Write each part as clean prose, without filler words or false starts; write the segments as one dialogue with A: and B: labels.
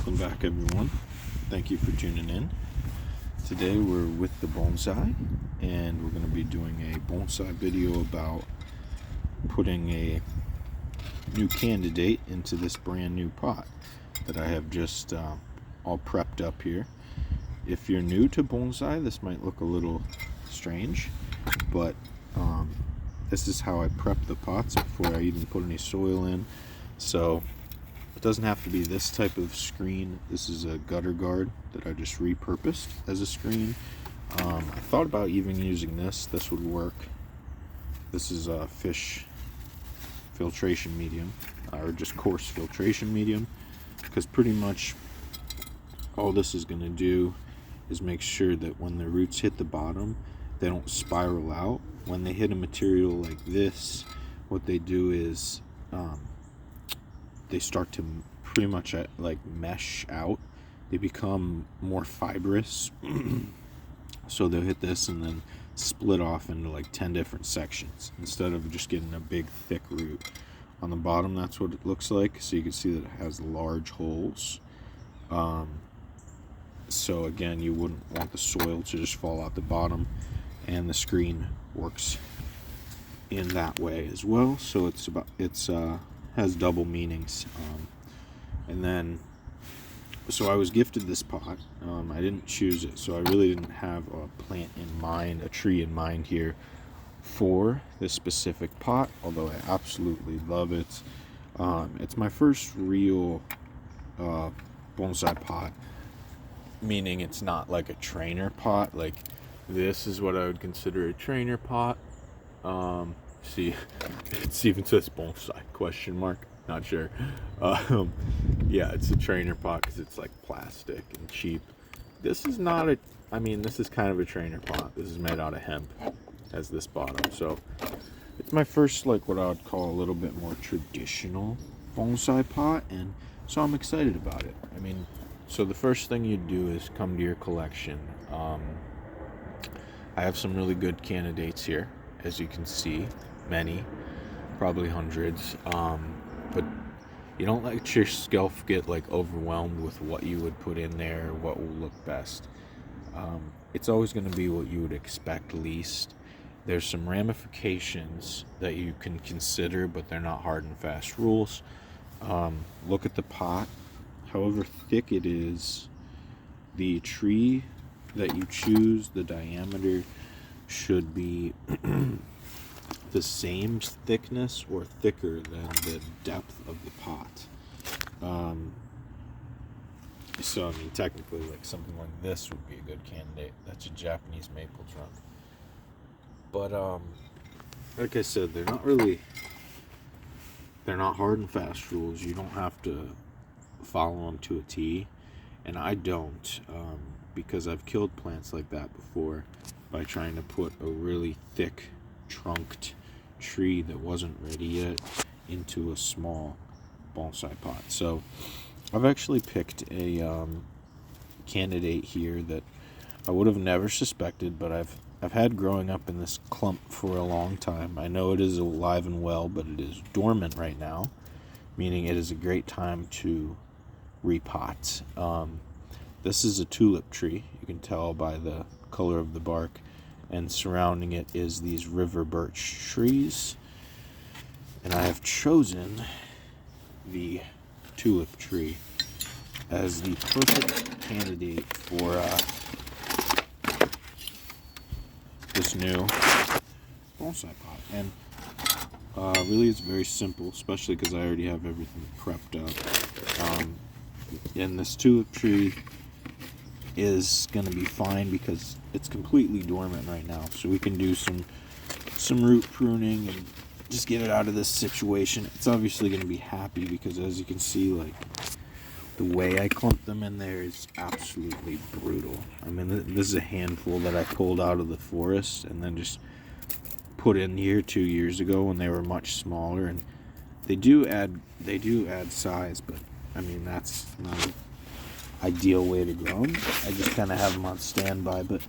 A: Welcome back, everyone. Thank you for tuning in. Today we're with the Bonsai, and we're going to be doing a bonsai video about putting a new candidate into this brand new pot that I have just all prepped up here. If you're new to bonsai, this might look a little strange, but this is how I prep the pots before I even put any soil in. So it doesn't have to be this type of screen. This is a gutter guard that I just repurposed as a screen. I thought about even using this. This would work. This is a fish filtration medium, or just coarse filtration medium, because pretty much all this is going to do is make sure that when the roots hit the bottom, they don't spiral out. When they hit a material like this, what they do is they start to pretty much like mesh out. They become more fibrous. So they'll hit this and then split off into like 10 different sections instead of just getting a big thick root. On the bottom, that's what it looks like. So you can see that it has large holes. So again, you wouldn't want the soil to just fall out the bottom, and the screen works in that way as well. So it's has double meanings. And then, so I was gifted this pot. I didn't choose it, so I really didn't have a plant in mind, a tree in mind here for this specific pot, although I absolutely love it. It's my first real bonsai pot, meaning it's not like a trainer pot. Like, this is what I would consider a trainer pot. See, it's even says bonsai question mark, not sure. Yeah, it's a trainer pot because it's like plastic and cheap. This is not a, I mean, this is kind of a trainer pot. This is made out of hemp, has this bottom. So it's my first, like, what I would call a little bit more traditional bonsai pot, and so I'm excited about it. I mean, so the first thing you do is come to your collection. I have some really good candidates here, as you can see, many, probably hundreds, but you don't let your shelf get like overwhelmed with what you would put in there, what will look best. It's always going to be what you would expect least. There's some ramifications that you can consider, but they're not hard and fast rules. Look at the pot. However thick it is, the tree that you choose, the diameter should be the same thickness or thicker than the depth of the pot. So I mean, technically, like, something like this would be a good candidate. That's a Japanese maple trunk. But like I said, they're not hard and fast rules. You don't have to follow them to a T, and I don't, because I've killed plants like that before by trying to put a really thick trunked tree that wasn't ready yet into a small bonsai pot. So I've actually picked a candidate here that I would have never suspected, but I've had growing up in this clump for a long time. I know it is alive and well, but it is dormant right now, meaning it is a great time to repot. This is a tulip tree. You can tell by the color of the bark, and surrounding it is these river birch trees. And I have chosen the tulip tree as the perfect candidate for this new bonsai pot. And really, it's very simple, especially because I already have everything prepped up. And this tulip tree is going to be fine because it's completely dormant right now. So we can do some root pruning and just get it out of this situation. It's obviously going to be happy because, as you can see, like, the way I clumped them in there is absolutely brutal. I mean, this is a handful that I pulled out of the forest and then just put in here 2 years ago when they were much smaller. And they do add size, but I mean, that's not an ideal way to grow them. I just kind of have them on standby. But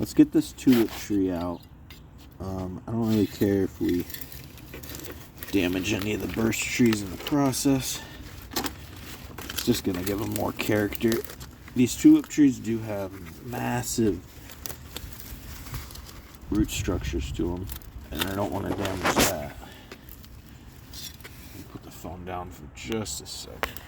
A: let's get this tulip tree out. I don't really care if we damage any of the birch trees in the process. just gonna give them more character. These tulip trees do have massive root structures to them, and I don't want to damage that. Put the phone down for just a second.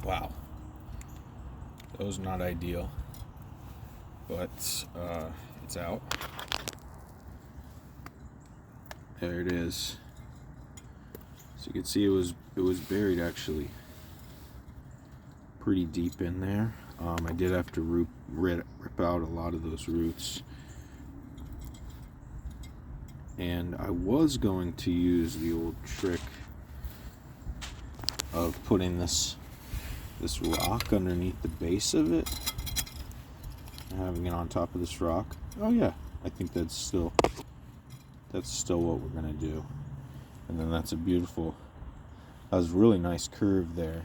A: Wow, that was not ideal, but it's out. There it is. So you can see it was buried actually pretty deep in there. I did have to rip out a lot of those roots, and I was going to use the old trick of putting this rock underneath the base of it, having it on top of this rock. Oh yeah, I think that's still what we're gonna do. And then that's a really nice curve there.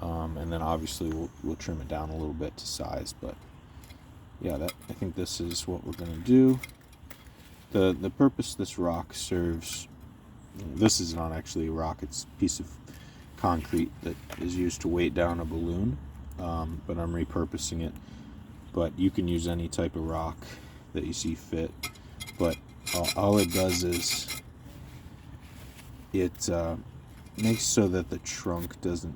A: And then obviously we'll trim it down a little bit to size, but yeah, I think this is what we're gonna do. The purpose this rock serves, this is not actually a rock, it's a piece of concrete that is used to weight down a balloon, but I'm repurposing it. But you can use any type of rock that you see fit, but all it does is it makes so that the trunk doesn't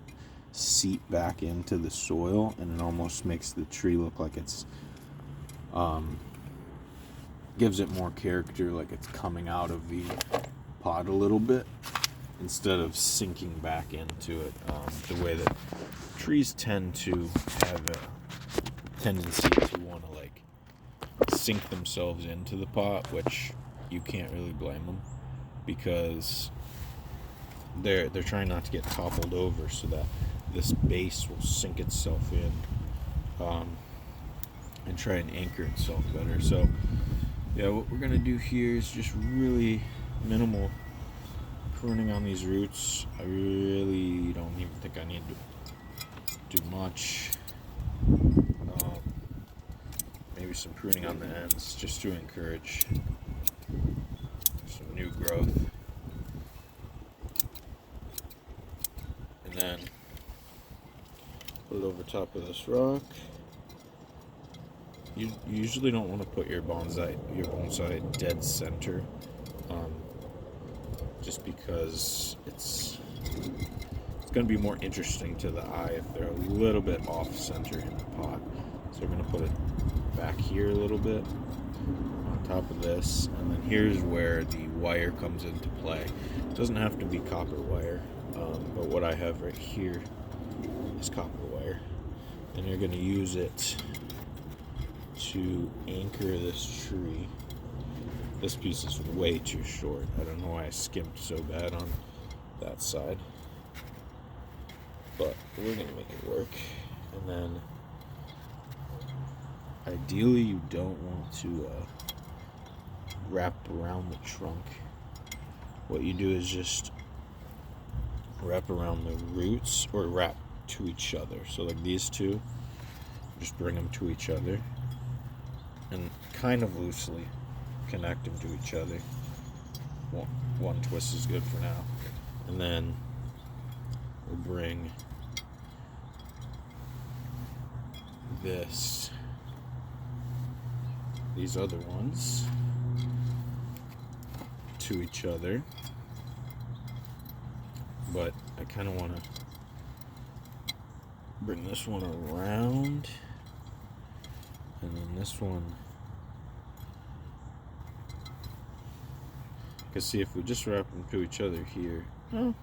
A: seep back into the soil, and it almost makes the tree look like it's gives it more character, like it's coming out of the pot a little bit instead of sinking back into it, the way that trees tend to have a tendency to want to like sink themselves into the pot, which you can't really blame them, because they're trying not to get toppled over, so that this base will sink itself in and try and anchor itself better. So yeah, what we're gonna do here is just really minimal pruning on these roots. I really don't even think I need to do much. Maybe some pruning on the ends just to encourage some new growth. And then put it over top of this rock. You usually don't want to put your bonsai dead center, just because it's going to be more interesting to the eye if they're a little bit off center in the pot. So we're going to put it back here a little bit on top of this, and then here's where the wire comes into play. It doesn't have to be copper wire, but what I have right here is copper wire, and you're going to use it to anchor this tree. This piece is way too short. I don't know why I skimped so bad on that side, but we're gonna make it work. And then ideally you don't want to wrap around the trunk. What you do is just wrap around the roots, or wrap to each other. So like these two, just bring them to each other and kind of loosely connect them to each other. One twist is good for now. And then we'll bring these other ones to each other, but I kind of want to bring this one around, and then this one. Because see, if we just wrap them to each other here, I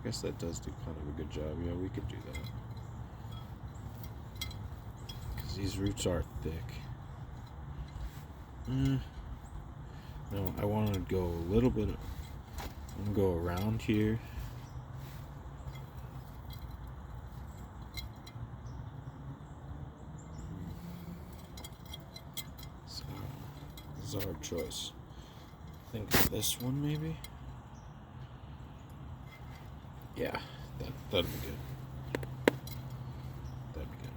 A: guess that does do kind of a good job. Yeah, we could do that. Because these roots are thick. No, I want to go a little bit. I'm going to go around here. So, this is our choice. I think this one maybe? Yeah, that'd be good. That'd be good.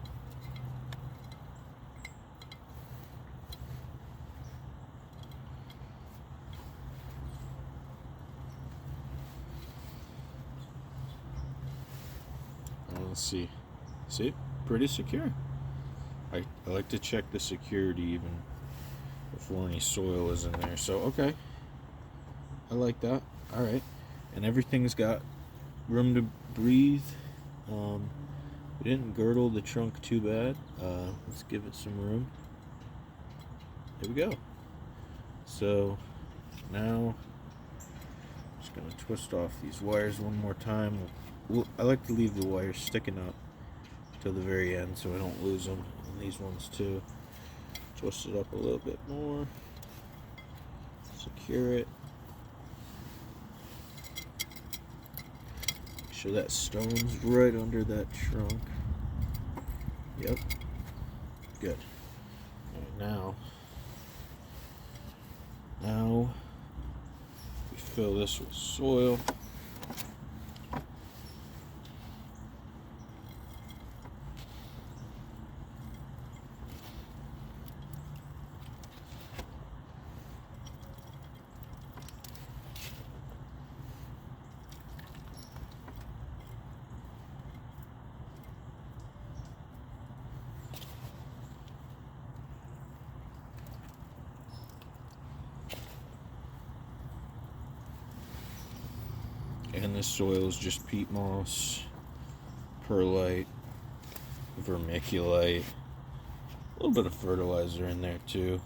A: Let's see. See? Pretty secure. I like to check the security even before any soil is in there. So, okay. I like that. Alright. And everything's got room to breathe. We didn't girdle the trunk too bad. Let's give it some room. There we go. So, now I'm just going to twist off these wires one more time. I like to leave the wires sticking up till the very end so I don't lose them. And these ones too. Twist it up a little bit more. Secure it. Make sure that stone's right under that trunk. Yep. Good. Alright, now we fill this with soil. And this soil is just peat moss, perlite, vermiculite, a little bit of fertilizer in there too.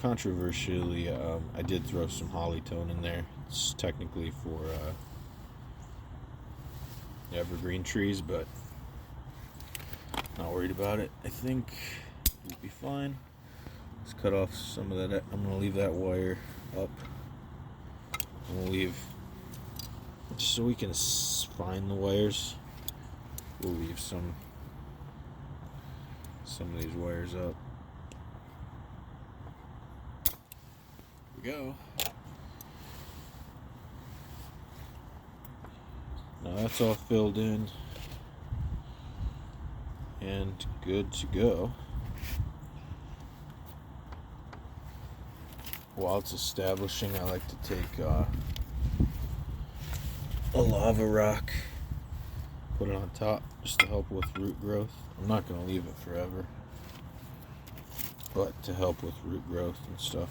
A: Controversially, I did throw some hollytone in there. It's technically for evergreen trees, but not worried about it. I think it'll be fine. Let's cut off some of that. I'm going to leave that wire up. I'm going to leave, just so we can find the wires, we'll leave some of these wires up. Here we go. Now that's all filled in and good to go. While it's establishing, I like to take a lava rock, put it on top just to help with root growth. I'm not going to leave it forever, but to help with root growth and stuff,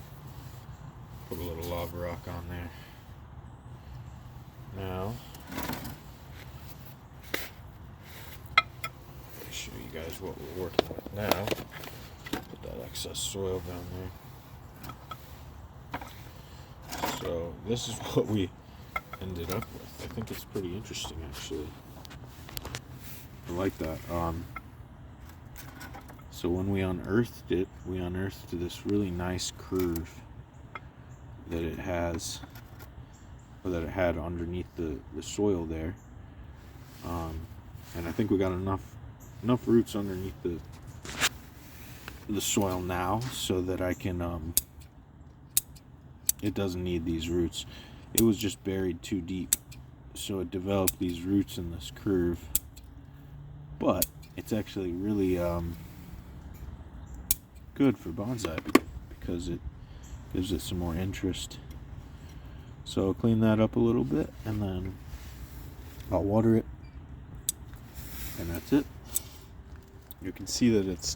A: put a little lava rock on there. Now, let me show you guys what we're working with now. Put that excess soil down there. So this is what we ended up with. I think it's pretty interesting, actually. I like that. So when we unearthed it, we unearthed this really nice curve that it has, or that it had underneath the soil there. And I think we got enough roots underneath the soil now so that I can it doesn't need these roots. It was just buried too deep, so it developed these roots in this curve. But it's actually really good for bonsai because it gives it some more interest. So I'll clean that up a little bit and then I'll water it, and that's it. You can see that it's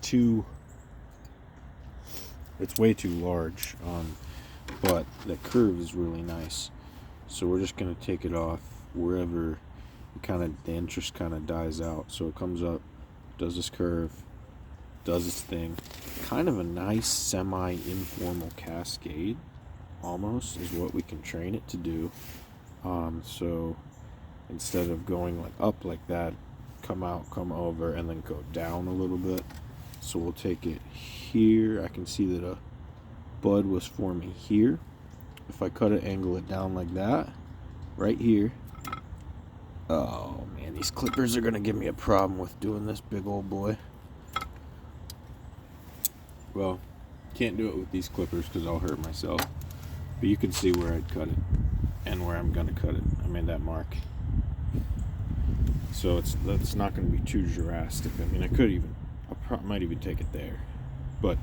A: way too large, but the curve is really nice. So we're just going to take it off wherever the interest kind of dies out. So it comes up, does this curve, does its thing. Kind of a nice semi-informal cascade, almost, is what we can train it to do. So instead of going like up like that, come out, come over, and then go down a little bit. So we'll take it here. I can see that a bud was forming here. If I cut it, angle it down like that, right here. Oh man, these clippers are gonna give me a problem with doing this big old boy. Well, can't do it with these clippers because I'll hurt myself. But you can see where I'd cut it and where I'm gonna cut it. I made that mark. So that's not gonna be too drastic. I mean, I might even take it there, but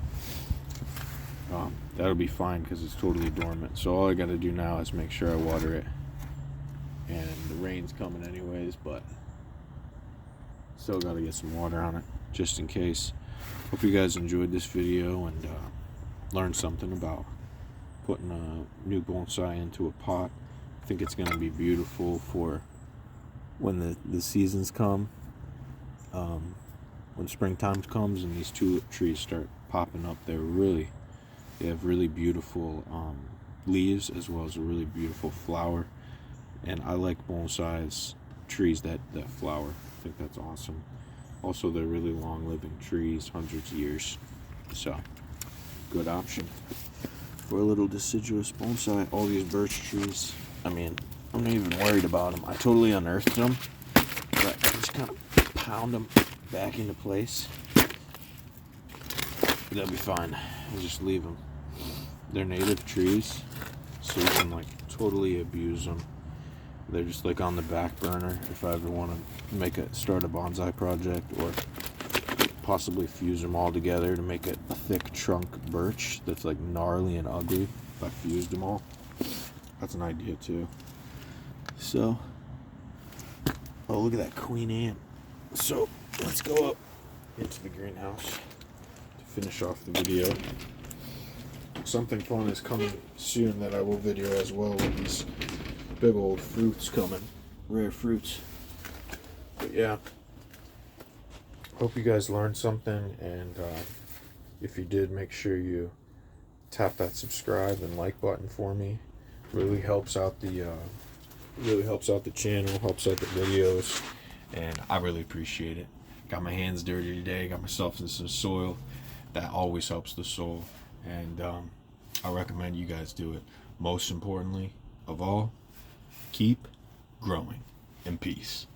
A: that'll be fine because it's totally dormant. So all I got to do now is make sure I water it, and the rain's coming anyways, but still got to get some water on it just in case. Hope you guys enjoyed this video and learned something about putting a new bonsai into a pot. I think it's going to be beautiful for when the seasons come, when springtime comes and these tulip trees start popping up. They have really beautiful leaves as well as a really beautiful flower, and I like bonsai's trees that flower. I think that's awesome. Also, they're really long living trees, hundreds of years, so good option for a little deciduous bonsai. All these birch trees, I mean, I'm not even worried about them. I totally unearthed them, but I just kind of pound them back into place. They'll be fine. I'll just leave them. They're native trees, so you can like totally abuse them. They're just like on the back burner if I ever want to start a bonsai project, or possibly fuse them all together to make a thick trunk birch that's like gnarly and ugly. If I fused them all, that's an idea too. So, oh, look at that queen ant. So let's go up into the greenhouse to finish off the video. Something fun is coming soon that I will video as well, with these big old fruits coming, rare fruits. But yeah, hope you guys learned something, and if you did, make sure you tap that subscribe and like button for me. Really helps out the channel, helps out the videos, and I really appreciate it. Got my hands dirty today, got myself in some soil. That always helps the soul, and I recommend you guys do it. Most importantly of all, keep growing in peace.